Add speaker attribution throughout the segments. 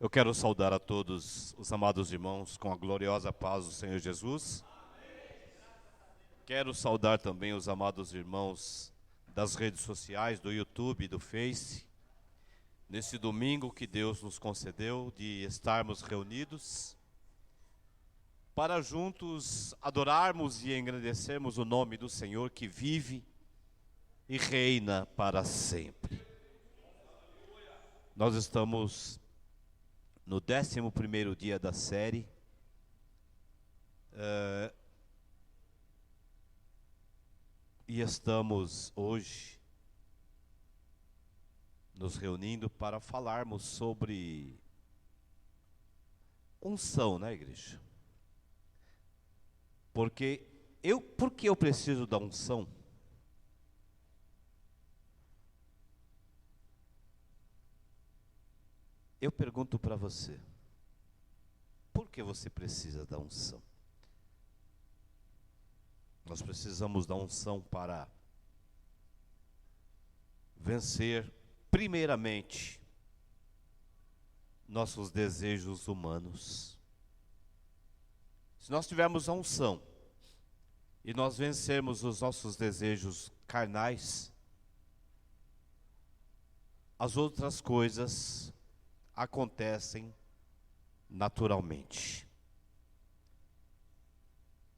Speaker 1: Eu quero saudar a todos os amados irmãos com a gloriosa paz do Senhor Jesus. Quero saudar também os amados irmãos das redes sociais, do YouTube e do Face, nesse domingo que Deus nos concedeu de estarmos reunidos para juntos adorarmos e engrandecermos o nome do Senhor que vive e reina para sempre. Nós estamos no 11º dia da série, e estamos hoje nos reunindo para falarmos sobre unção, né, igreja? Por que eu preciso da unção? Eu pergunto para você, por que você precisa da unção? Nós precisamos da unção para vencer, primeiramente, nossos desejos humanos. Se nós tivermos a unção e nós vencermos os nossos desejos carnais, as outras coisas acontecem naturalmente.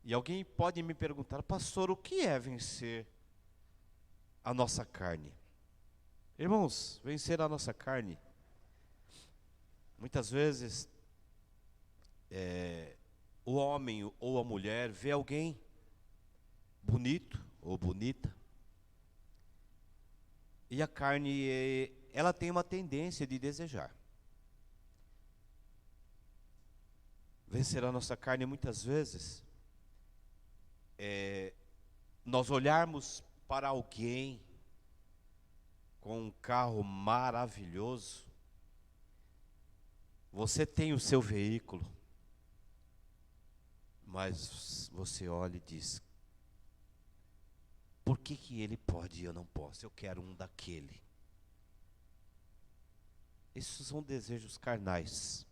Speaker 1: E alguém pode me perguntar, pastor, o que é vencer a nossa carne? Irmãos, vencer a nossa carne, muitas vezes, o homem ou a mulher vê alguém bonito ou bonita, e a carne, ela tem uma tendência de desejar. Vencer a nossa carne muitas vezes nós olharmos para alguém com um carro maravilhoso. Você tem o seu veículo, mas você olha e diz, por que ele pode e eu não posso? Eu quero um daquele. Esses são desejos carnais.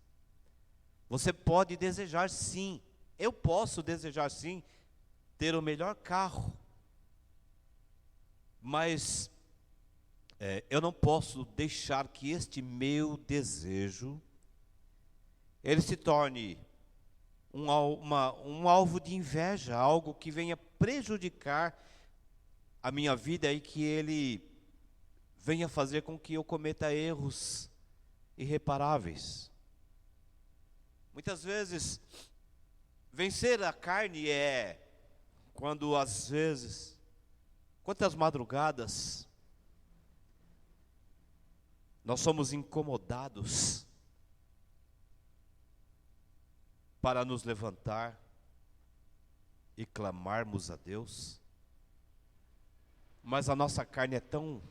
Speaker 1: Você pode desejar sim, eu posso desejar sim, ter o melhor carro, mas eu não posso deixar que este meu desejo, ele se torne um alvo de inveja, algo que venha prejudicar a minha vida e que ele venha fazer com que eu cometa erros irreparáveis. Muitas vezes, vencer a carne quando às vezes, quantas madrugadas, nós somos incomodados para nos levantar e clamarmos a Deus, mas a nossa carne é tão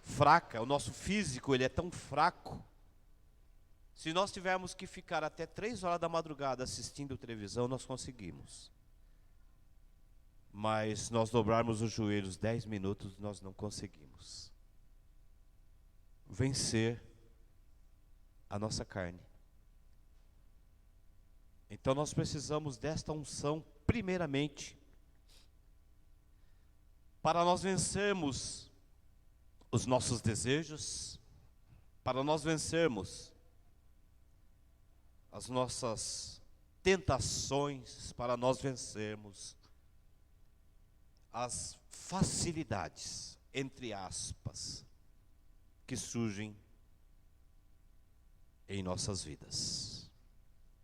Speaker 1: fraca, o nosso físico ele é tão fraco. Se nós tivermos que ficar até 3 horas da madrugada assistindo televisão, nós conseguimos. Mas nós dobrarmos os joelhos 10 minutos, nós não conseguimos vencer a nossa carne. Então nós precisamos desta unção primeiramente, para nós vencermos os nossos desejos, para nós vencermos as nossas tentações, para nós vencermos as facilidades, entre aspas, que surgem em nossas vidas.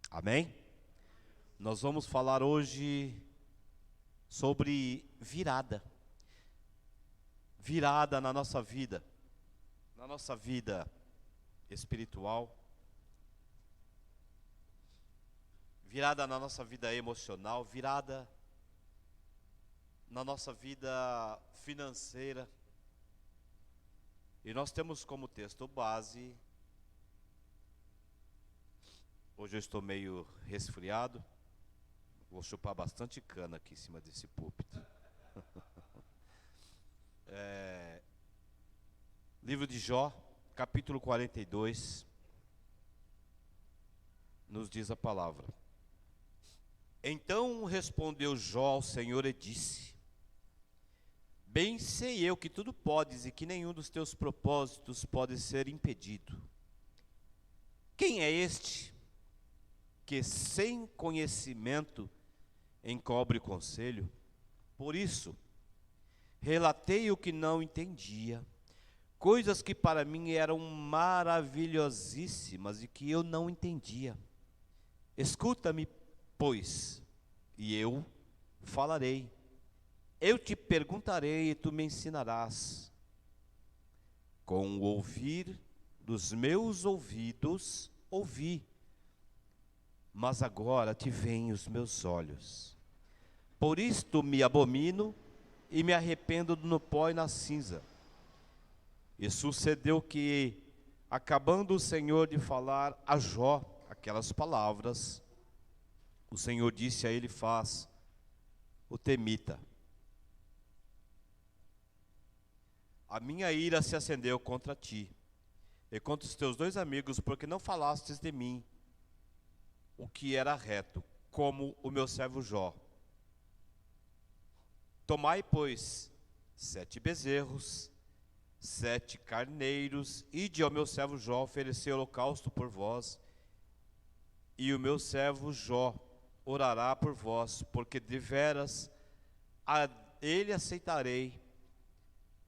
Speaker 1: Amém? Nós vamos falar hoje sobre virada. Virada na nossa vida espiritual, virada na nossa vida emocional, virada na nossa vida financeira. E nós temos como texto base, hoje eu estou meio resfriado, vou chupar bastante cana aqui em cima desse púlpito. Livro de Jó, capítulo 42, nos diz a palavra. Então respondeu Jó ao Senhor e disse: bem sei eu que tudo podes e que nenhum dos teus propósitos pode ser impedido. Quem é este que sem conhecimento encobre conselho? Por isso, relatei o que não entendia, coisas que para mim eram maravilhosíssimas e que eu não entendia. Escuta-me, pois, e eu falarei. Eu te perguntarei e tu me ensinarás. Com o ouvir dos meus ouvidos, ouvi, mas agora te veem os meus olhos. Por isto me abomino e me arrependo no pó e na cinza. E sucedeu que, acabando o Senhor de falar a Jó aquelas palavras, o Senhor disse a Elifaz, o temita: a minha ira se acendeu contra ti e contra os teus dois amigos, porque não falastes de mim o que era reto, como o meu servo Jó. Tomai, pois, 7 bezerros, 7 carneiros, ide ao meu servo Jó oferecer holocausto por vós, e o meu servo Jó orará por vós, porque deveras a ele aceitarei,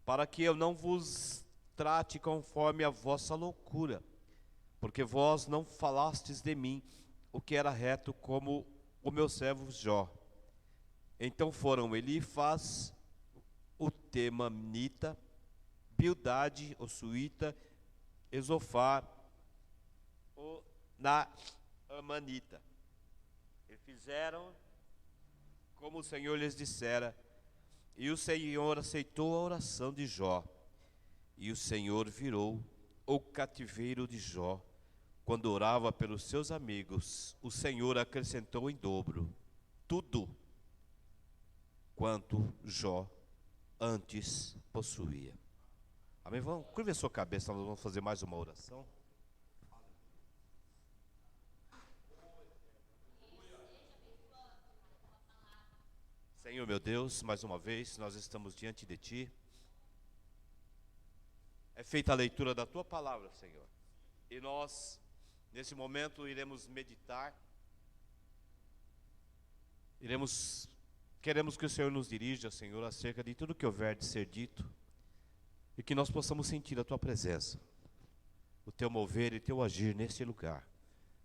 Speaker 1: para que eu não vos trate conforme a vossa loucura, porque vós não falastes de mim o que era reto, como o meu servo Jó. Então foram Elifaz, o temanita, Bildade, o suíta, Esofar, o naamanita. E fizeram como o Senhor lhes dissera, e o Senhor aceitou a oração de Jó. E o Senhor virou o cativeiro de Jó. Quando orava pelos seus amigos, o Senhor acrescentou em dobro tudo quanto Jó antes possuía. Amém? Vamos curva a sua cabeça, nós vamos fazer mais uma oração. Senhor meu Deus, mais uma vez nós estamos diante de Ti. É feita a leitura da Tua palavra, Senhor. E nós, nesse momento, iremos meditar. Queremos que o Senhor nos dirija, Senhor, acerca de tudo que houver de ser dito. E que nós possamos sentir a Tua presença, o Teu mover e Teu agir neste lugar.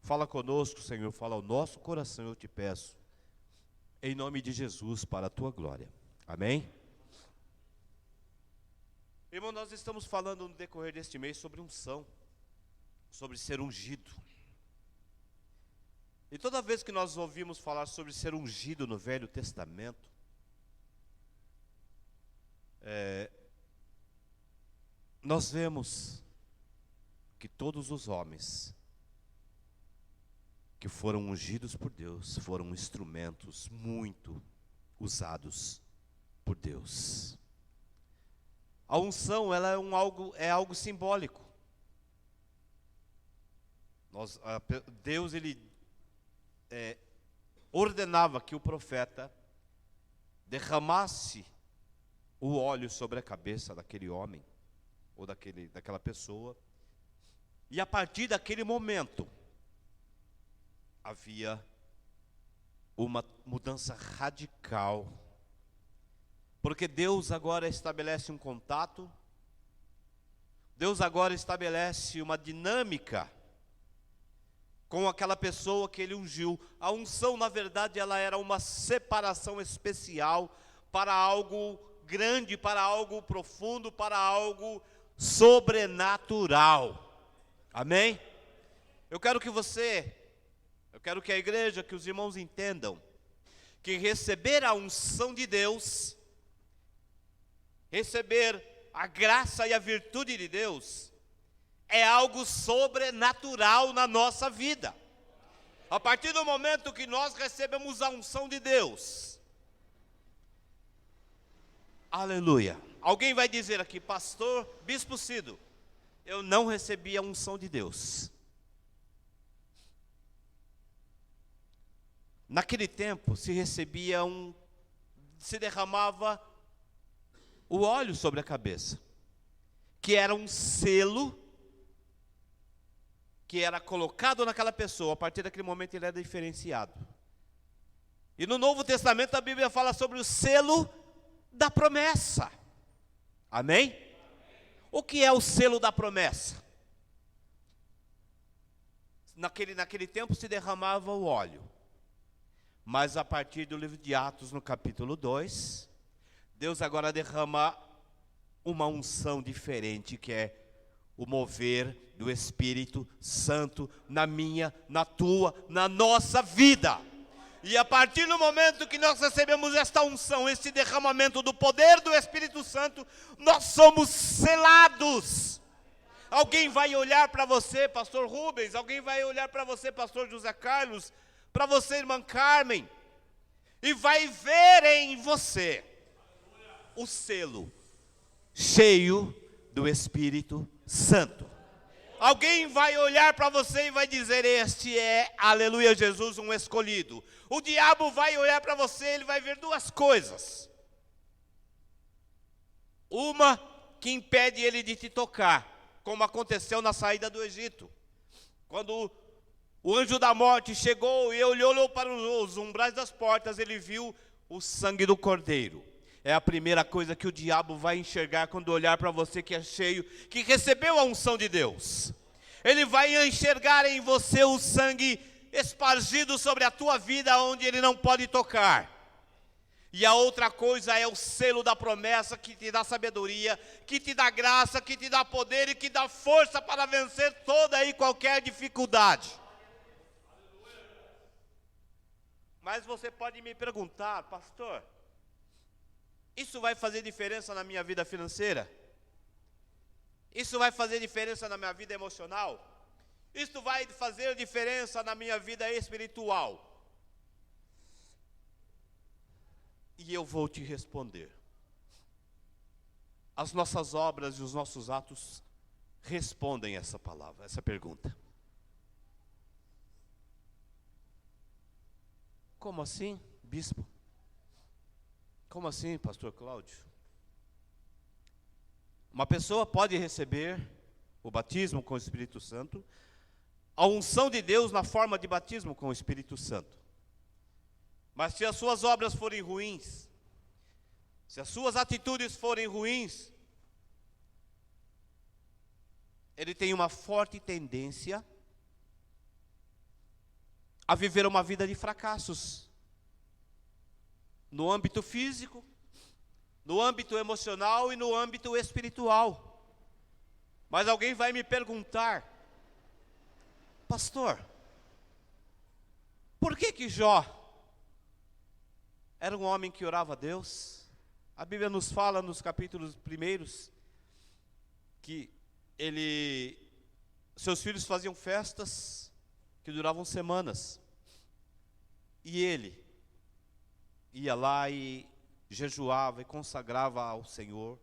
Speaker 1: Fala conosco, Senhor, fala ao nosso coração, eu te peço. Em nome de Jesus, para a Tua glória. Amém? Irmão, nós estamos falando no decorrer deste mês sobre unção, sobre ser ungido. E toda vez que nós ouvimos falar sobre ser ungido no Velho Testamento, nós vemos que todos os homens que foram ungidos por Deus foram instrumentos muito usados por Deus. A unção, ela é algo simbólico. Deus, ele ordenava que o profeta derramasse o óleo sobre a cabeça daquele homem, ou daquela pessoa, e a partir daquele momento, havia uma mudança radical, porque Deus agora estabelece um contato, Deus agora estabelece uma dinâmica com aquela pessoa que Ele ungiu. A unção, na verdade, ela era uma separação especial para algo grande, para algo profundo, para algo sobrenatural. Amém? Eu quero que a igreja, que os irmãos entendam que receber a unção de Deus, receber a graça e a virtude de Deus, é algo sobrenatural na nossa vida. A partir do momento que nós recebemos a unção de Deus, aleluia. Alguém vai dizer aqui, pastor, bispo Cido, eu não recebi a unção de Deus. Naquele tempo se derramava o óleo sobre a cabeça, que era um selo que era colocado naquela pessoa. A partir daquele momento ele era diferenciado. E no Novo Testamento a Bíblia fala sobre o selo da promessa. Amém? O que é o selo da promessa? Naquele tempo se derramava o óleo. Mas a partir do livro de Atos, no capítulo 2, Deus agora derrama uma unção diferente, que é o mover do Espírito Santo na minha, na tua, na nossa vida. E a partir do momento que nós recebemos esta unção, esse derramamento do poder do Espírito Santo, nós somos selados. Alguém vai olhar para você, pastor Rubens, alguém vai olhar para você, pastor José Carlos, para você, irmã Carmen, e vai ver em você o selo cheio do Espírito Santo. Alguém vai olhar para você e vai dizer: este é, aleluia Jesus, um escolhido. O diabo vai olhar para você, ele vai ver duas coisas. Uma que impede ele de te tocar, como aconteceu na saída do Egito. Quando o anjo da morte chegou e olhou para os umbrais das portas, ele viu o sangue do cordeiro. É a primeira coisa que o diabo vai enxergar quando olhar para você que é cheio, que recebeu a unção de Deus. Ele vai enxergar em você o sangue espargido sobre a tua vida, onde ele não pode tocar. E a outra coisa é o selo da promessa, que te dá sabedoria, que te dá graça, que te dá poder e que dá força para vencer toda e qualquer dificuldade. Mas você pode me perguntar: pastor, isso vai fazer diferença na minha vida financeira? Isso vai fazer diferença na minha vida emocional? Isso vai fazer diferença na minha vida espiritual? E eu vou te responder. As nossas obras e os nossos atos respondem essa palavra, essa pergunta. Como assim, bispo? Como assim, pastor Cláudio? Uma pessoa pode receber o batismo com o Espírito Santo, a unção de Deus na forma de batismo com o Espírito Santo. Mas se as suas obras forem ruins, se as suas atitudes forem ruins, ele tem uma forte tendência a viver uma vida de fracassos. No âmbito físico, no âmbito emocional e no âmbito espiritual. Mas alguém vai me perguntar: pastor, por que Jó era um homem que orava a Deus? A Bíblia nos fala nos capítulos primeiros que seus filhos faziam festas que duravam semanas. E ele ia lá e jejuava e consagrava ao Senhor,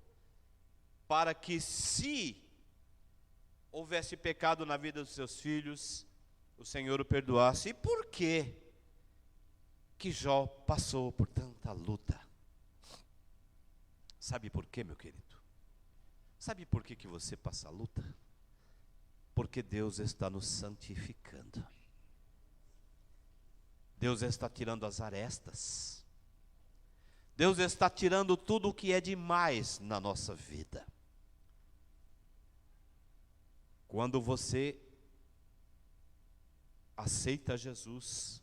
Speaker 1: para que, se houvesse pecado na vida dos seus filhos, o Senhor o perdoasse. E por que Jó passou por tanta luta? Sabe por quê, meu querido? Sabe por que você passa a luta? Porque Deus está nos santificando. Deus está tirando as arestas. Deus está tirando tudo o que é demais na nossa vida. Quando você aceita Jesus,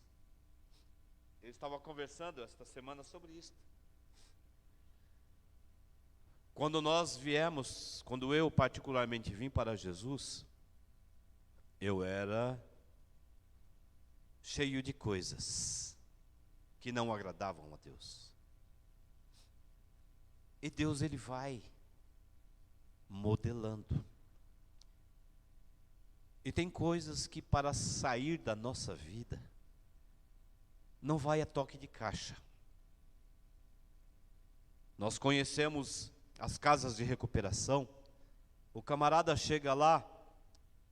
Speaker 1: eu estava conversando esta semana sobre isso. Quando eu particularmente vim para Jesus, eu era cheio de coisas que não agradavam a Deus. E Deus, ele vai modelando. E tem coisas que, para sair da nossa vida, não vai a toque de caixa. Nós conhecemos as casas de recuperação. O camarada chega lá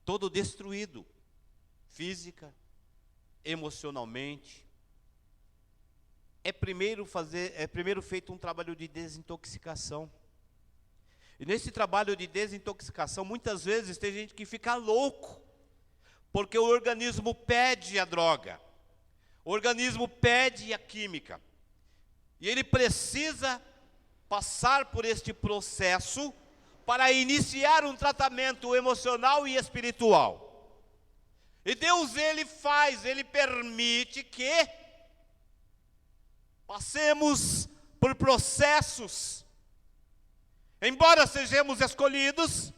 Speaker 1: todo destruído, física, emocionalmente, é primeiro feito um trabalho de desintoxicação. E nesse trabalho de desintoxicação, muitas vezes tem gente que fica louco, porque o organismo pede a droga, o organismo pede a química, e ele precisa passar por este processo para iniciar um tratamento emocional e espiritual. E Deus, ele permite que passemos por processos. Embora sejamos escolhidos,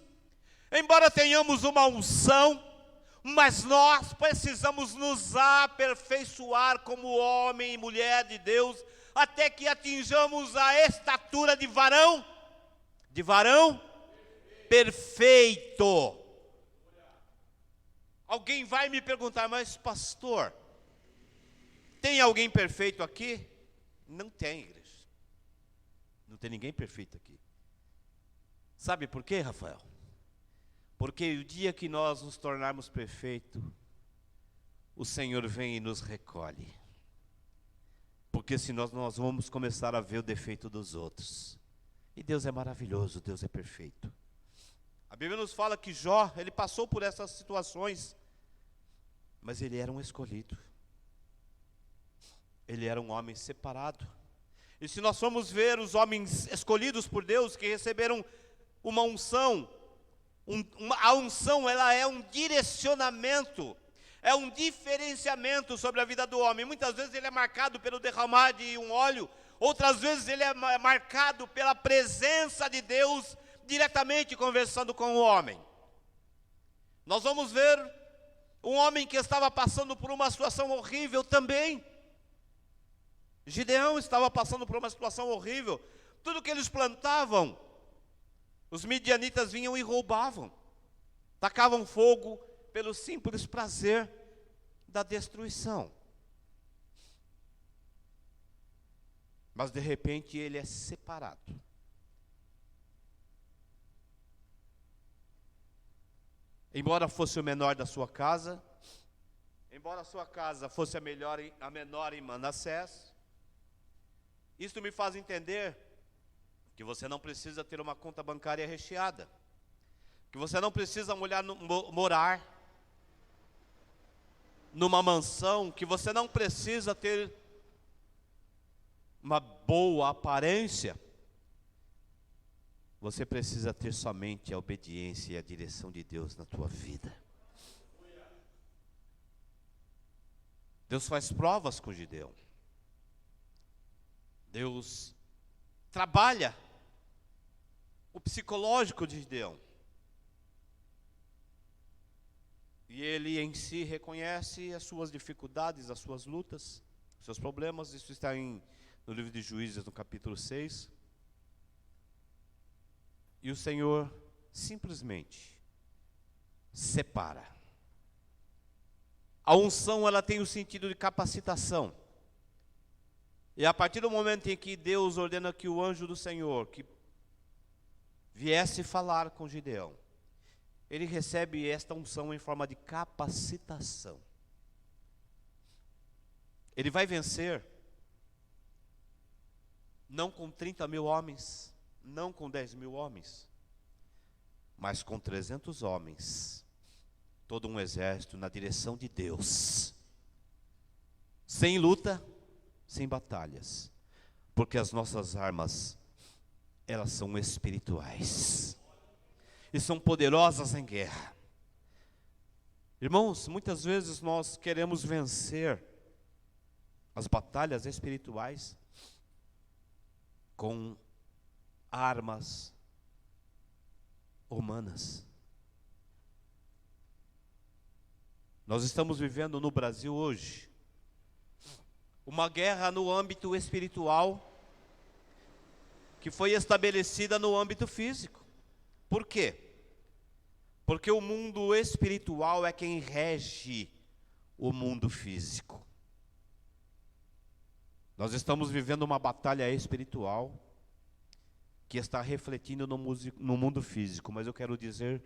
Speaker 1: embora tenhamos uma unção, mas nós precisamos nos aperfeiçoar como homem e mulher de Deus, até que atinjamos a estatura de varão perfeito. Alguém vai me perguntar, mas pastor, tem alguém perfeito aqui? Não tem, igreja. Não tem ninguém perfeito aqui. Sabe por quê, Rafael? Porque o dia que nós nos tornarmos perfeitos, o Senhor vem e nos recolhe. Porque senão nós vamos começar a ver o defeito dos outros. E Deus é maravilhoso, Deus é perfeito. A Bíblia nos fala que Jó, ele passou por essas situações, mas ele era um escolhido. Ele era um homem separado. E se nós formos ver os homens escolhidos por Deus, que receberam uma unção, a unção, ela é um direcionamento, é um diferenciamento sobre a vida do homem. Muitas vezes ele é marcado pelo derramar de um óleo, outras vezes ele é marcado pela presença de Deus diretamente conversando com o homem. Nós vamos ver um homem que estava passando por uma situação horrível também. Gideão estava passando por uma situação horrível. Tudo que eles plantavam, os midianitas vinham e roubavam, tacavam fogo pelo simples prazer da destruição. Mas de repente ele é separado. Embora fosse o menor da sua casa, embora a sua casa fosse a menor em Manassés, isto me faz entender que você não precisa ter uma conta bancária recheada, que você não precisa morar numa mansão, que você não precisa ter uma boa aparência. Você precisa ter somente a obediência e a direção de Deus na tua vida. Deus faz provas com Gideão. Deus trabalha o psicológico de Gideão. E ele em si reconhece as suas dificuldades, as suas lutas, os seus problemas. Isso está no livro de Juízes, no capítulo 6. E o Senhor simplesmente separa. A unção, ela tem o sentido de capacitação. E a partir do momento em que Deus ordena que o anjo do Senhor, que viesse falar com Gideão, ele recebe esta unção em forma de capacitação. Ele vai vencer, não com 30 mil homens, não com 10 mil homens, mas com 300 homens, todo um exército na direção de Deus, sem luta, sem batalhas, porque as nossas armas, elas são espirituais, e são poderosas em guerra. Irmãos, muitas vezes nós queremos vencer as batalhas espirituais com armas humanas. Nós estamos vivendo no Brasil hoje uma guerra no âmbito espiritual que foi estabelecida no âmbito físico. Por quê? Porque o mundo espiritual é quem rege o mundo físico. Nós estamos vivendo uma batalha espiritual que está refletindo no mundo físico. Mas eu quero dizer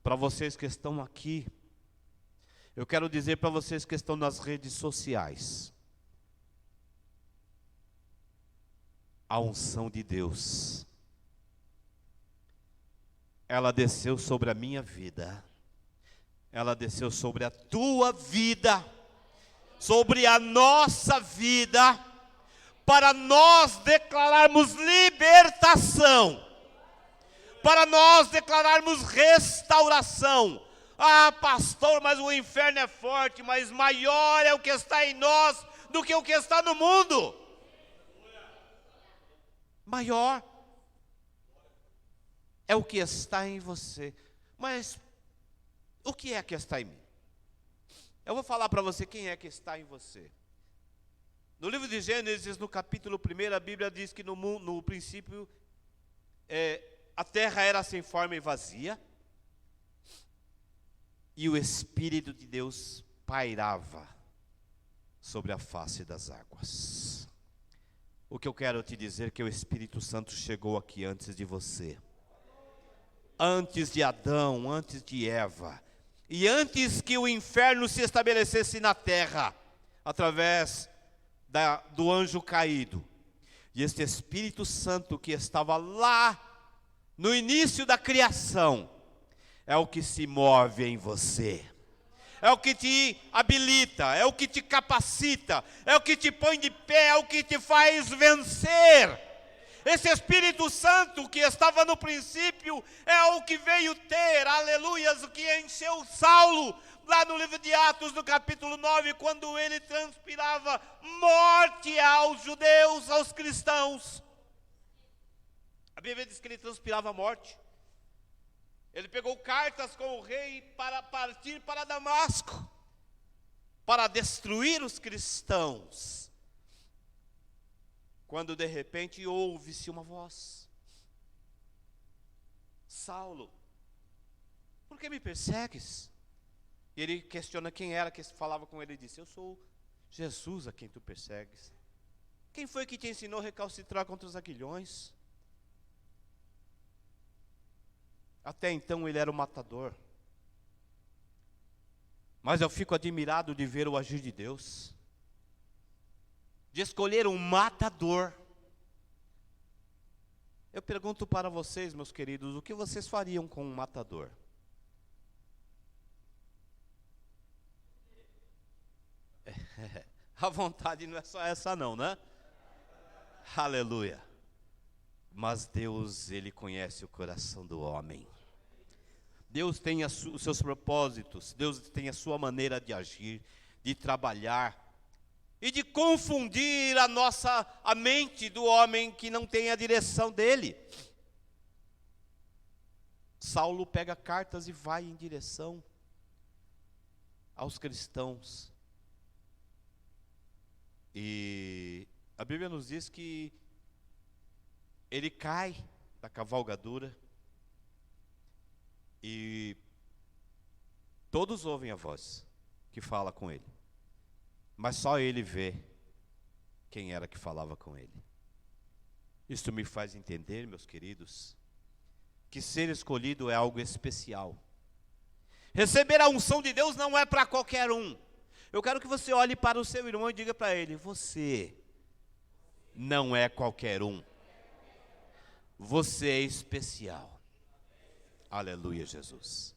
Speaker 1: para vocês que estão aqui, eu quero dizer para vocês que estão nas redes sociais, a unção de Deus, ela desceu sobre a minha vida, ela desceu sobre a tua vida, sobre a nossa vida, para nós declararmos libertação, para nós declararmos restauração. Ah, pastor, mas o inferno é forte, mas maior é o que está em nós do que o que está no mundo. Maior é o que está em você. Mas o que é que está em mim? Eu vou falar para você quem é que está em você. No livro de Gênesis, no capítulo 1, a Bíblia diz que no princípio a terra era sem forma e vazia, e o Espírito de Deus pairava sobre a face das águas. O que eu quero te dizer é que o Espírito Santo chegou aqui antes de você, antes de Adão, antes de Eva, e antes que o inferno se estabelecesse na terra, através do anjo caído. E este Espírito Santo que estava lá no início da criação, é o que se move em você, é o que te habilita, é o que te capacita, é o que te põe de pé, é o que te faz vencer. Esse Espírito Santo que estava no princípio é o que veio ter, aleluias, o que encheu Saulo, lá no livro de Atos, no capítulo 9, quando ele transpirava morte aos judeus, aos cristãos. A Bíblia diz que ele transpirava morte. Ele pegou cartas com o rei para partir para Damasco, para destruir os cristãos. Quando de repente ouve-se uma voz: Saulo, por que me persegues? E ele questiona quem era que falava com ele e disse: eu sou Jesus a quem tu persegues. Quem foi que te ensinou a recalcitrar contra os aguilhões? Até então ele era o matador. Mas eu fico admirado de ver o agir de Deus, de escolher um matador. Eu pergunto para vocês, meus queridos, o que vocês fariam com um matador? A vontade não é só essa não, né? Aleluia. Mas Deus, Ele conhece o coração do homem. Deus tem os seus propósitos, Deus tem a sua maneira de agir, de trabalhar e de confundir a mente do homem que não tem a direção dele. Saulo pega cartas e vai em direção aos cristãos. E a Bíblia nos diz que ele cai da cavalgadura e todos ouvem a voz que fala com ele, mas só ele vê quem era que falava com ele. Isto me faz entender, meus queridos, que ser escolhido é algo especial. Receber a unção de Deus não é para qualquer um. Eu quero que você olhe para o seu irmão e diga para ele: você não é qualquer um. Você é especial. Aleluia, Jesus.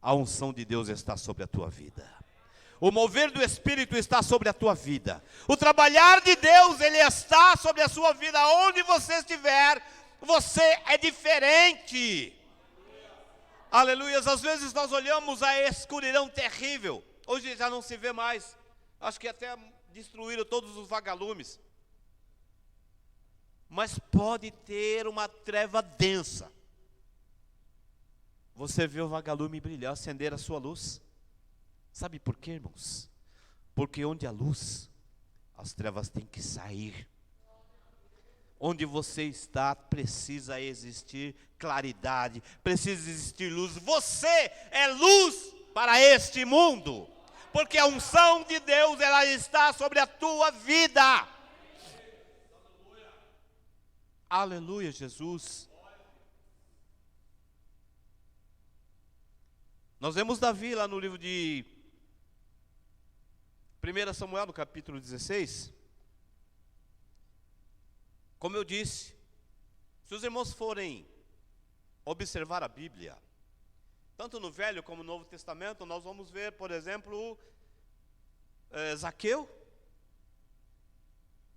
Speaker 1: A unção de Deus está sobre a tua vida. O mover do Espírito está sobre a tua vida. O trabalhar de Deus, Ele está sobre a sua vida. Onde você estiver, você é diferente. Aleluia. Às vezes nós olhamos a escuridão terrível. Hoje já não se vê mais. Acho que até destruíram todos os vagalumes. Mas pode ter uma treva densa. Você vê o vagalume brilhar, acender a sua luz. Sabe por quê, irmãos? Porque onde há luz, as trevas têm que sair. Onde você está, precisa existir claridade, precisa existir luz. Você é luz para este mundo. Porque a unção de Deus, ela está sobre a tua vida. Aleluia, Jesus. Nós vemos Davi lá no livro de 1 Samuel, no capítulo 16. Como eu disse, se os irmãos forem observar a Bíblia, tanto no Velho como no Novo Testamento, nós vamos ver, por exemplo, Zaqueu.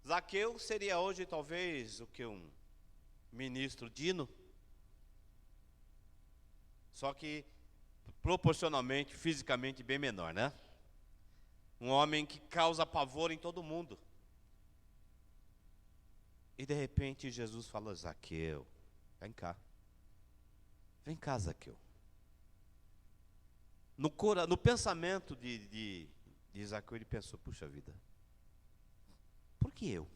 Speaker 1: Zaqueu seria hoje talvez o que um ministro Dino, só que proporcionalmente, fisicamente bem menor, né? Um homem que causa pavor em todo mundo. E de repente Jesus falou: Zaqueu, vem cá. Vem cá, Zaqueu. No pensamento de Zaqueu, ele pensou: puxa vida, por que eu?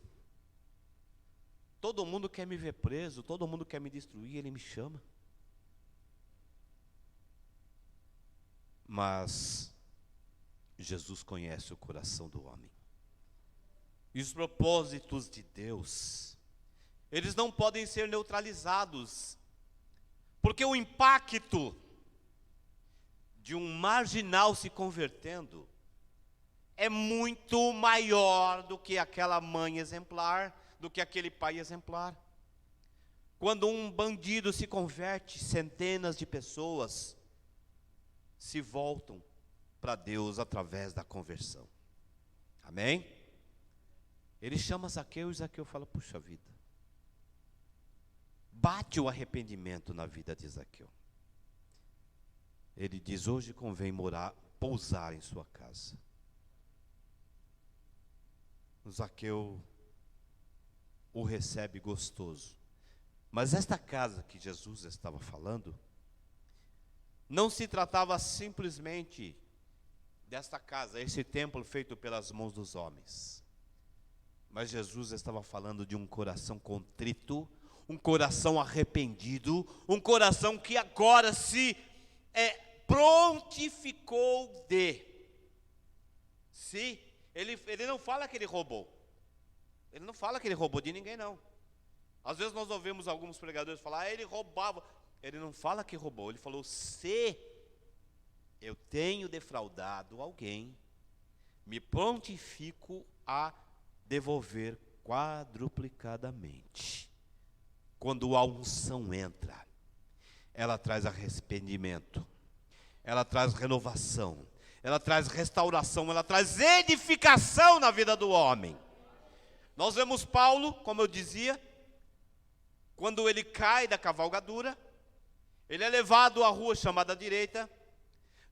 Speaker 1: Todo mundo quer me ver preso, todo mundo quer me destruir, ele me chama. Mas Jesus conhece o coração do homem. E os propósitos de Deus, eles não podem ser neutralizados, porque o impacto de um marginal se convertendo é muito maior do que aquela mãe exemplar, do que aquele pai exemplar. Quando um bandido se converte, centenas de pessoas se voltam para Deus através da conversão. Amém? Ele chama Zaqueu e Zaqueu fala: puxa vida. Bate o arrependimento na vida de Zaqueu. Ele diz: hoje convém pousar em sua casa. Zaqueu o recebe gostoso. Mas esta casa que Jesus estava falando, não se tratava simplesmente desta casa, esse templo feito pelas mãos dos homens. Mas Jesus estava falando de um coração contrito, um coração arrependido, um coração que agora se prontificou de. Se ele não fala que ele roubou. Ele não fala que ele roubou de ninguém, não. Às vezes nós ouvimos alguns pregadores falar: ele roubava. Ele não fala que roubou, ele falou: se eu tenho defraudado alguém, me prontifico a devolver quadruplicadamente. Quando a unção entra, ela traz arrependimento, ela traz renovação, ela traz restauração, ela traz edificação na vida do homem. Nós vemos Paulo, como eu dizia, quando ele cai da cavalgadura, ele é levado à rua chamada direita,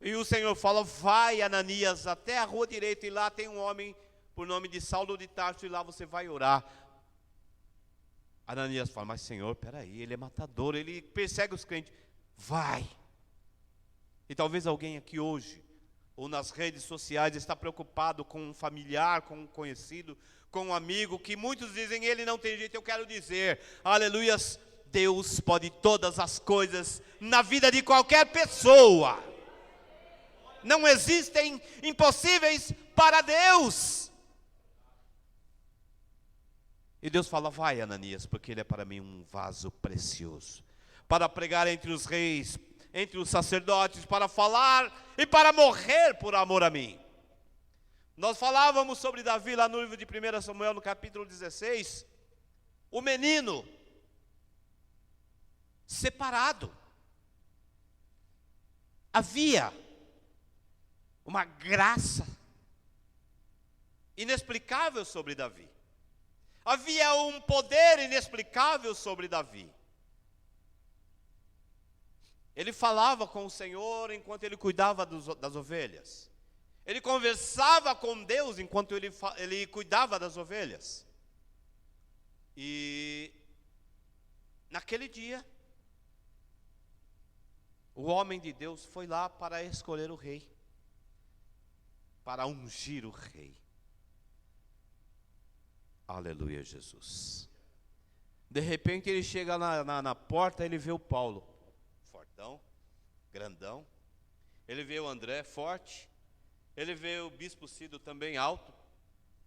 Speaker 1: e o Senhor fala: vai, Ananias, até a rua direita, e lá tem um homem por nome de Saulo de Tarso, e lá você vai orar. Ananias fala: mas Senhor, peraí, ele é matador, ele persegue os crentes. Vai. E talvez alguém aqui hoje, ou nas redes sociais, está preocupado com um familiar, com um conhecido, com um amigo, que muitos dizem: ele não tem jeito. Eu quero dizer, aleluias, Deus pode todas as coisas na vida de qualquer pessoa. Não existem impossíveis para Deus. E Deus fala: vai, Ananias, porque ele é para mim um vaso precioso, para pregar entre os reis, entre os sacerdotes, para falar e para morrer por amor a mim. Nós falávamos sobre Davi lá no livro de 1 Samuel, no capítulo 16, o menino separado. Havia uma graça inexplicável sobre Davi. Havia um poder inexplicável sobre Davi. Ele falava com o Senhor enquanto ele cuidava das ovelhas. Ele conversava com Deus enquanto ele cuidava das ovelhas. E naquele dia, o homem de Deus foi lá para escolher o rei, para ungir o rei. Aleluia, Jesus. De repente ele chega na porta, ele vê o Paulo, fortão, grandão. Ele vê o André, forte. Ele vê o bispo Cido também alto.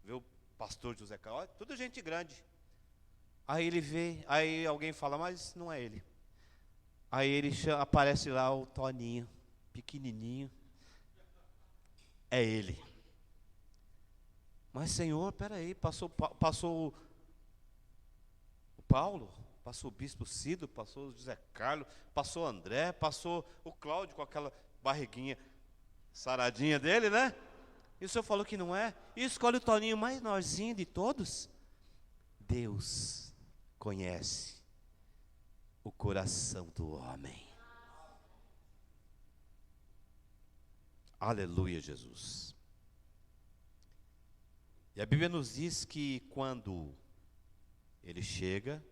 Speaker 1: Vê o pastor José Carlos, tudo gente grande. Aí ele vê, aí alguém fala: mas não é ele. Aí aparece lá o Toninho, pequenininho. É ele. Mas Senhor, peraí, passou Paulo, passou o bispo Cido, passou o José Carlos, passou o André, passou o Cláudio com aquela barriguinha saradinha dele, né? E o senhor falou que não é? E escolhe o Toninho mais norzinho de todos? Deus conhece o coração do homem. Aleluia, Jesus. E a Bíblia nos diz que quando ele chega,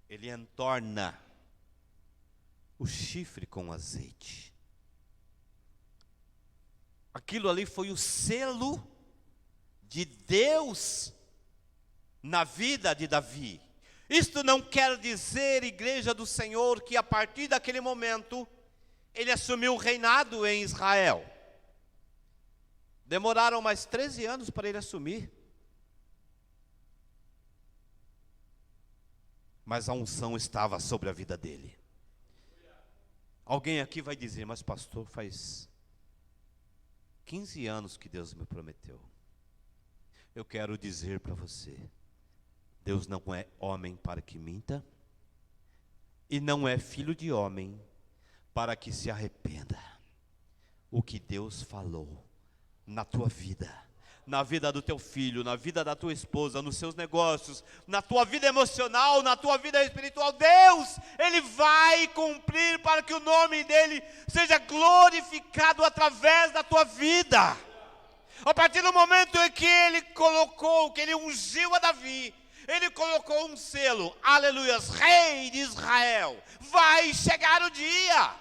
Speaker 1: ele entorna o chifre com azeite. Aquilo ali foi o selo de Deus na vida de Davi. Isto não quer dizer, igreja do Senhor, que a partir daquele momento ele assumiu o reinado em Israel. Demoraram mais 13 anos para ele assumir. Mas a unção estava sobre a vida dele. Alguém aqui vai dizer, mas pastor, faz 15 anos que Deus me prometeu. Eu quero dizer para você, Deus não é homem para que minta, e não é filho de homem para que se arrependa. O que Deus falou na tua vida, na vida do teu filho, na vida da tua esposa, nos seus negócios, na tua vida emocional, na tua vida espiritual, Deus, Ele vai cumprir para que o nome dEle seja glorificado através da tua vida. A partir do momento em que Ele colocou, que Ele ungiu a Davi, Ele colocou um selo, aleluias, Rei de Israel. Vai chegar o dia.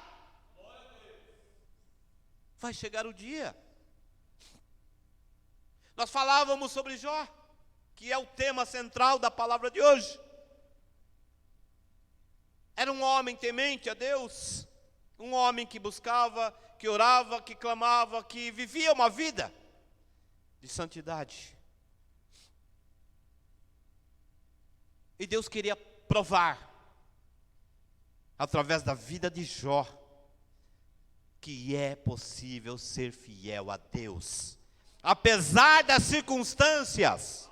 Speaker 1: Vai chegar o dia. Nós falávamos sobre Jó, que é o tema central da palavra de hoje. Era um homem temente a Deus, um homem que buscava, que orava, que clamava, que vivia uma vida de santidade. E Deus queria provar, através da vida de Jó, que é possível ser fiel a Deus, apesar das circunstâncias.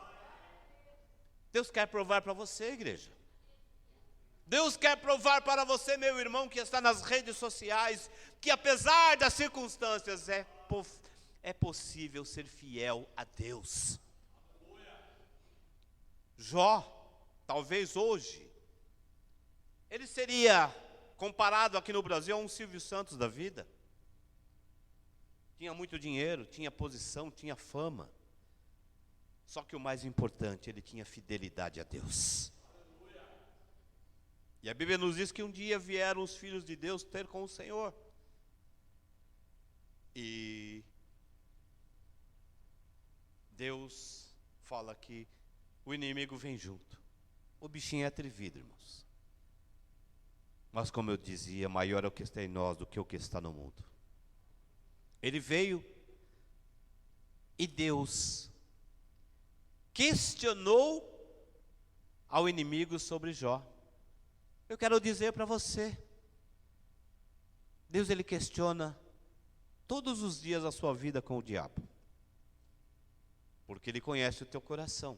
Speaker 1: Deus quer provar para você, igreja. Deus quer provar para você, meu irmão, que está nas redes sociais, que apesar das circunstâncias é possível ser fiel a Deus. Jó, talvez hoje, ele seria comparado aqui no Brasil a um Silvio Santos da vida. Tinha muito dinheiro, tinha posição, tinha fama. Só que o mais importante, ele tinha fidelidade a Deus. E a Bíblia nos diz que um dia vieram os filhos de Deus ter com o Senhor. E Deus fala que o inimigo vem junto. O bichinho é atrevido, irmãos. Mas como eu dizia, maior é o que está em nós do que o que está no mundo. Ele veio e Deus questionou ao inimigo sobre Jó. Eu quero dizer para você, Deus, Ele questiona todos os dias a sua vida com o diabo, porque Ele conhece o teu coração.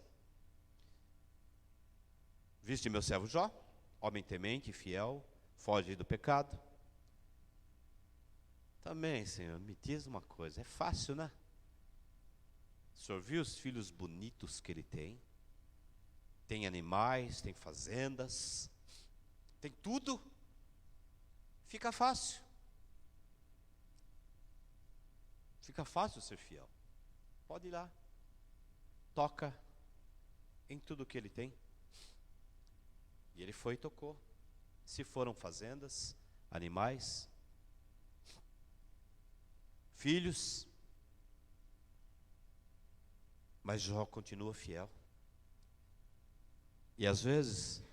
Speaker 1: Viste meu servo Jó, homem temente e fiel, foge do pecado. Também, Senhor, me diz uma coisa, é fácil, né? O Senhor viu os filhos bonitos que ele tem? Tem animais, tem fazendas, tem tudo. Fica fácil. Fica fácil ser fiel. Pode ir lá. Toca em tudo que ele tem. E ele foi e tocou. Se foram fazendas, animais, filhos, mas Jó continua fiel. E às vezes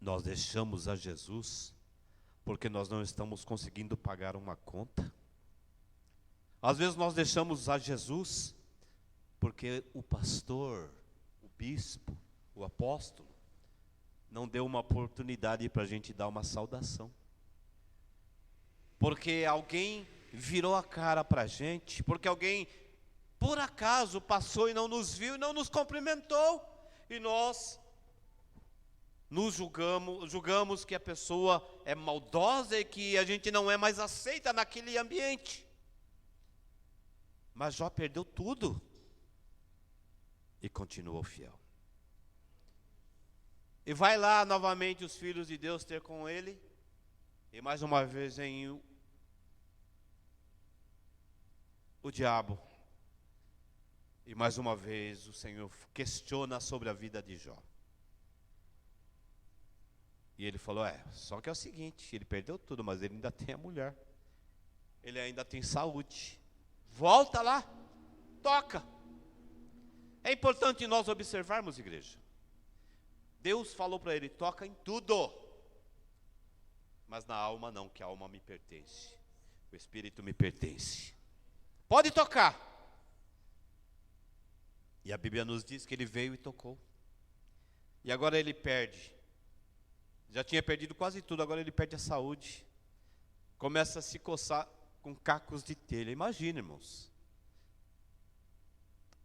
Speaker 1: nós deixamos a Jesus porque nós não estamos conseguindo pagar uma conta. Às vezes nós deixamos a Jesus porque o pastor, o bispo, o apóstolo não deu uma oportunidade para a gente dar uma saudação. Porque alguém virou a cara para a gente, porque alguém, por acaso, passou e não nos viu e não nos cumprimentou. E nós nos julgamos que a pessoa é maldosa e que a gente não é mais aceita naquele ambiente. Mas Jó perdeu tudo e continuou fiel. E vai lá novamente os filhos de Deus ter com ele, e mais uma vez vem o diabo, e mais uma vez o Senhor questiona sobre a vida de Jó. E ele falou, só que é o seguinte, ele perdeu tudo, mas ele ainda tem a mulher, ele ainda tem saúde, volta lá, toca. É importante nós observarmos, igreja, Deus falou para ele, toca em tudo, mas na alma não, que a alma me pertence, o espírito me pertence, pode tocar. E a Bíblia nos diz que ele veio e tocou, e agora ele perde. Já tinha perdido quase tudo, agora ele perde a saúde. Começa a se coçar com cacos de telha. Imagina, irmãos.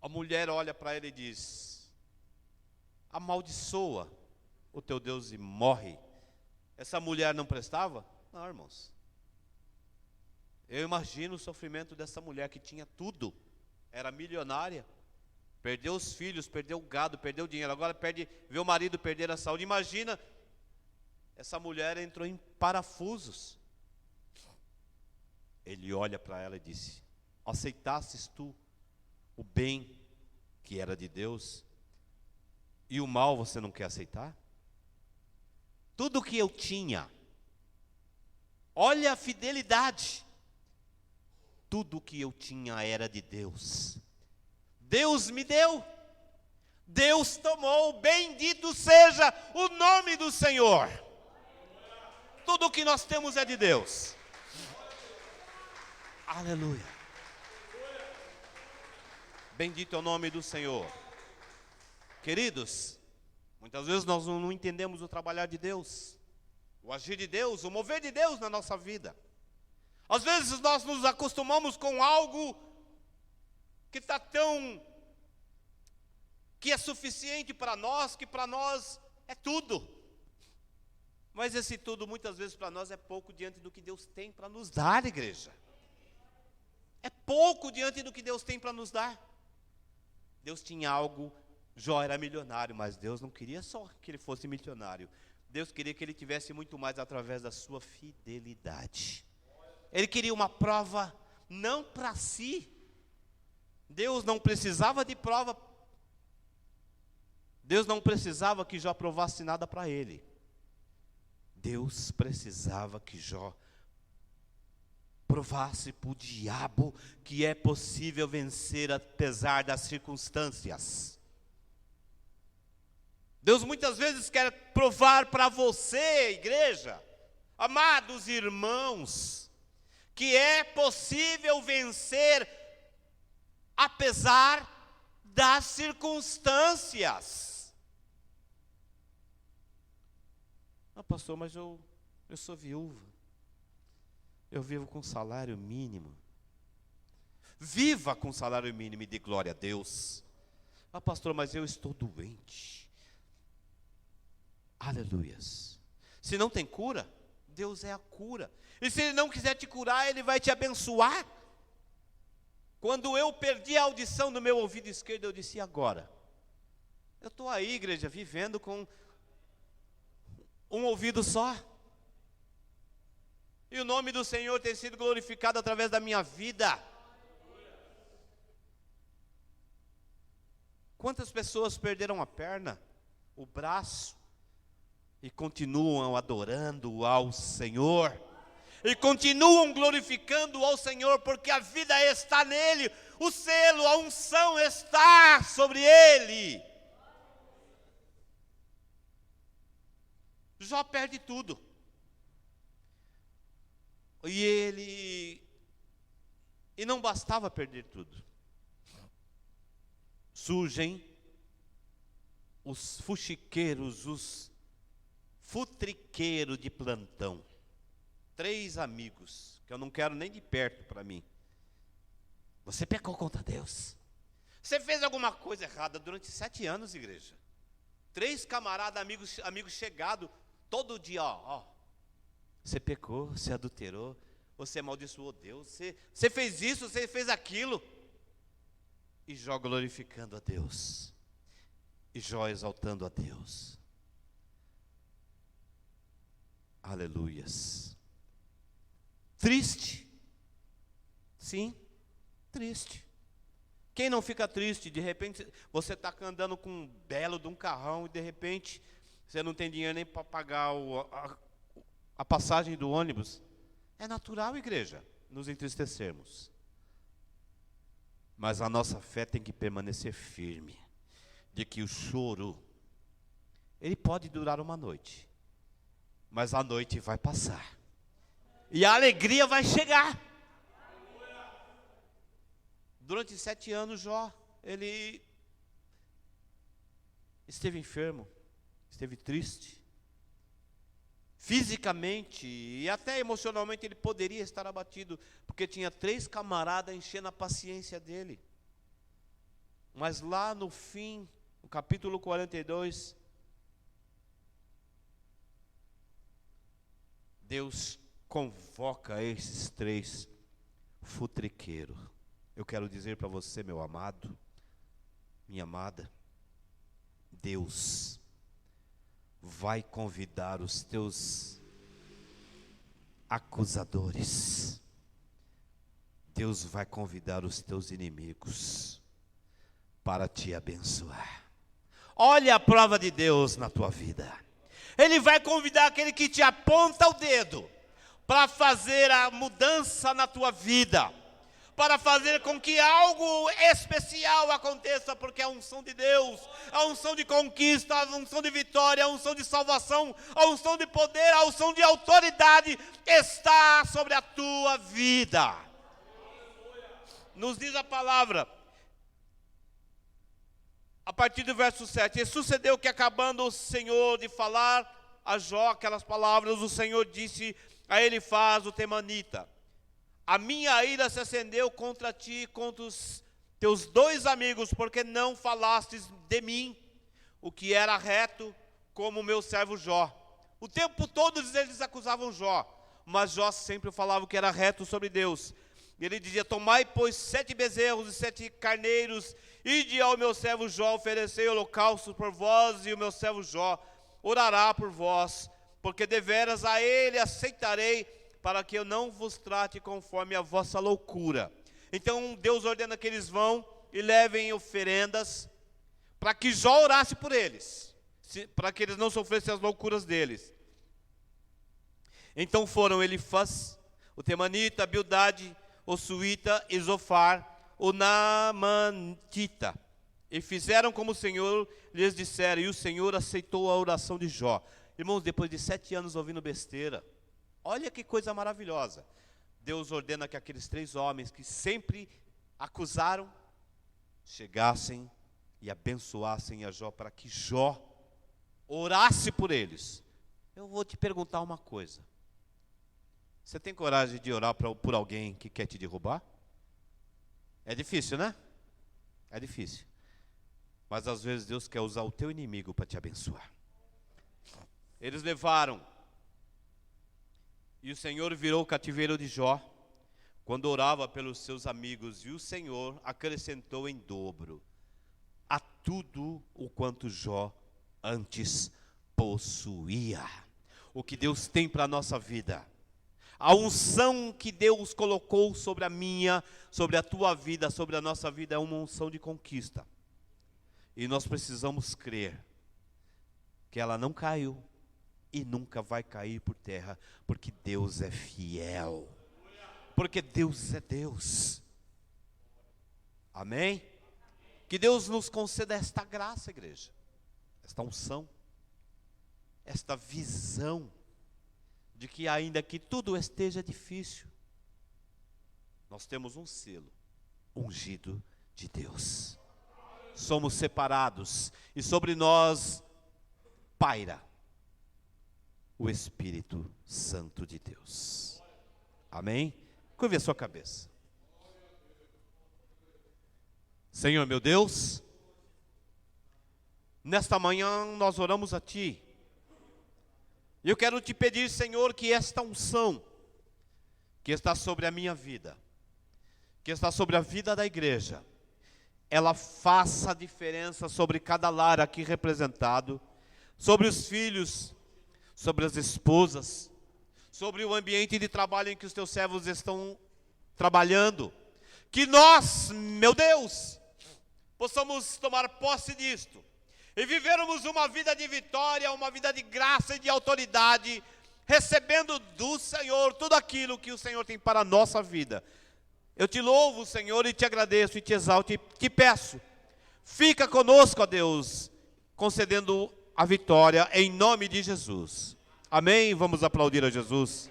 Speaker 1: A mulher olha para ele e diz, amaldiçoa o teu Deus e morre. Essa mulher não prestava? Não, irmãos. Eu imagino o sofrimento dessa mulher que tinha tudo. Era milionária. Perdeu os filhos, perdeu o gado, perdeu o dinheiro. Agora vê o marido perder a saúde. Imagina. Essa mulher entrou em parafusos. Ele olha para ela e disse, aceitasses tu o bem que era de Deus e o mal você não quer aceitar? Tudo que eu tinha, olha a fidelidade, tudo que eu tinha era de Deus. Deus me deu, Deus tomou, bendito seja o nome do Senhor. Tudo o que nós temos é de Deus. Aleluia. Bendito é o nome do Senhor. Queridos, muitas vezes nós não entendemos o trabalhar de Deus, o agir de Deus, o mover de Deus na nossa vida. Às vezes nós nos acostumamos com algo que está que é suficiente para nós, que para nós é tudo. Mas esse tudo muitas vezes para nós é pouco diante do que Deus tem para nos dar, igreja. É pouco diante do que Deus tem para nos dar. Deus tinha algo, Jó era milionário, mas Deus não queria só que ele fosse milionário. Deus queria que ele tivesse muito mais através da sua fidelidade. Ele queria uma prova não para si. Deus não precisava de prova. Deus não precisava que Jó provasse nada para ele. Deus precisava que Jó provasse para o diabo que é possível vencer apesar das circunstâncias. Deus muitas vezes quer provar para você, igreja, amados irmãos, que é possível vencer apesar das circunstâncias. Pastor, mas eu sou viúva. Eu vivo com salário mínimo. Viva com salário mínimo e dê glória a Deus. Pastor, mas eu estou doente. Aleluias. Se não tem cura, Deus é a cura. E se Ele não quiser te curar, Ele vai te abençoar. Quando eu perdi a audição do meu ouvido esquerdo, eu disse, e agora? Eu estou aí, igreja, vivendo com um ouvido só. E o nome do Senhor tem sido glorificado através da minha vida. Quantas pessoas perderam a perna, o braço, e continuam adorando ao Senhor, e continuam glorificando ao Senhor, porque a vida está nele, o selo, a unção está sobre ele. Jó perde tudo. E não bastava perder tudo. Surgem os fuxiqueiros, os futriqueiros de plantão. 3 amigos, que eu não quero nem de perto para mim. Você pecou contra Deus. Você fez alguma coisa errada durante 7 anos, igreja. 3 camaradas, amigos chegados, todo dia, ó. Você pecou, você adulterou, você amaldiçoou Deus, você fez isso, você fez aquilo. E Jó glorificando a Deus. E Jó exaltando a Deus. Aleluias. Triste. Sim, triste. Quem não fica triste? De repente, você está andando com um belo de um carrão e de repente, você não tem dinheiro nem para pagar a passagem do ônibus. É natural, igreja, nos entristecermos. Mas a nossa fé tem que permanecer firme. De que o choro, ele pode durar uma noite. Mas a noite vai passar. E a alegria vai chegar. Durante 7 anos, Jó, ele esteve enfermo, esteve triste. Fisicamente e até emocionalmente ele poderia estar abatido, porque tinha 3 camaradas enchendo a paciência dele. Mas lá no fim, no capítulo 42, Deus convoca esses 3 futriqueiros. Eu quero dizer para você, meu amado, minha amada, Deus vai convidar os teus acusadores. Deus vai convidar os teus inimigos para te abençoar. Olha a prova de Deus na tua vida. Ele vai convidar aquele que te aponta o dedo para fazer a mudança na tua vida, para fazer com que algo especial aconteça, porque a unção de Deus, a unção de conquista, a unção de vitória, a unção de salvação, a unção de poder, a unção de autoridade está sobre a tua vida. Nos diz a palavra, a partir do verso 7, e sucedeu que acabando o Senhor de falar a Jó aquelas palavras, o Senhor disse a Elifaz o temanita: a minha ira se acendeu contra ti e contra os teus 2 amigos, porque não falastes de mim o que era reto, como o meu servo Jó. O tempo todo eles acusavam Jó, mas Jó sempre falava o que era reto sobre Deus. Ele dizia: tomai, pois, 7 bezerros e 7 carneiros, ide ao meu servo Jó, oferecei holocausto por vós, e o meu servo Jó orará por vós, porque deveras a ele aceitarei, para que eu não vos trate conforme a vossa loucura. Então Deus ordena que eles vão e levem oferendas, para que Jó orasse por eles, para que eles não sofressem as loucuras deles. Então foram Elifaz, o temanita, Bildade, o suíta, e Zofar, o naamantita, e fizeram como o Senhor lhes dissera, e o Senhor aceitou a oração de Jó. Irmãos, depois de 7 anos ouvindo besteira, olha que coisa maravilhosa. Deus ordena que aqueles 3 homens que sempre acusaram, chegassem e abençoassem a Jó, para que Jó orasse por eles. Eu vou te perguntar uma coisa. Você tem coragem de orar por alguém que quer te derrubar? É difícil, né? É difícil. Mas às vezes Deus quer usar o teu inimigo para te abençoar. Eles levaram, e o Senhor virou o cativeiro de Jó, quando orava pelos seus amigos, e o Senhor acrescentou em dobro a tudo o quanto Jó antes possuía. O que Deus tem para a nossa vida, a unção que Deus colocou sobre a minha, sobre a tua vida, sobre a nossa vida, é uma unção de conquista. E nós precisamos crer que ela não caiu e nunca vai cair por terra, porque Deus é fiel, porque Deus é Deus. Amém? Que Deus nos conceda esta graça, igreja, esta unção, esta visão, de que ainda que tudo esteja difícil, nós temos um selo ungido de Deus. Somos separados e sobre nós paira o Espírito Santo de Deus. Amém? Curve a sua cabeça. Senhor meu Deus, Nesta manhã nós oramos a Ti. Eu quero te pedir, Senhor, que esta unção que está sobre a minha vida, que está sobre a vida da igreja, ela faça a diferença sobre cada lar aqui representado, sobre os filhos, sobre as esposas, sobre o ambiente de trabalho em que os teus servos estão trabalhando. Que nós, meu Deus, possamos tomar posse disto e vivermos uma vida de vitória, uma vida de graça e de autoridade, recebendo do Senhor tudo aquilo que o Senhor tem para a nossa vida. Eu te louvo, Senhor, e te agradeço e te exalto e te peço. Fica conosco, ó Deus, concedendo a vitória em nome de Jesus. Amém? Vamos aplaudir a Jesus.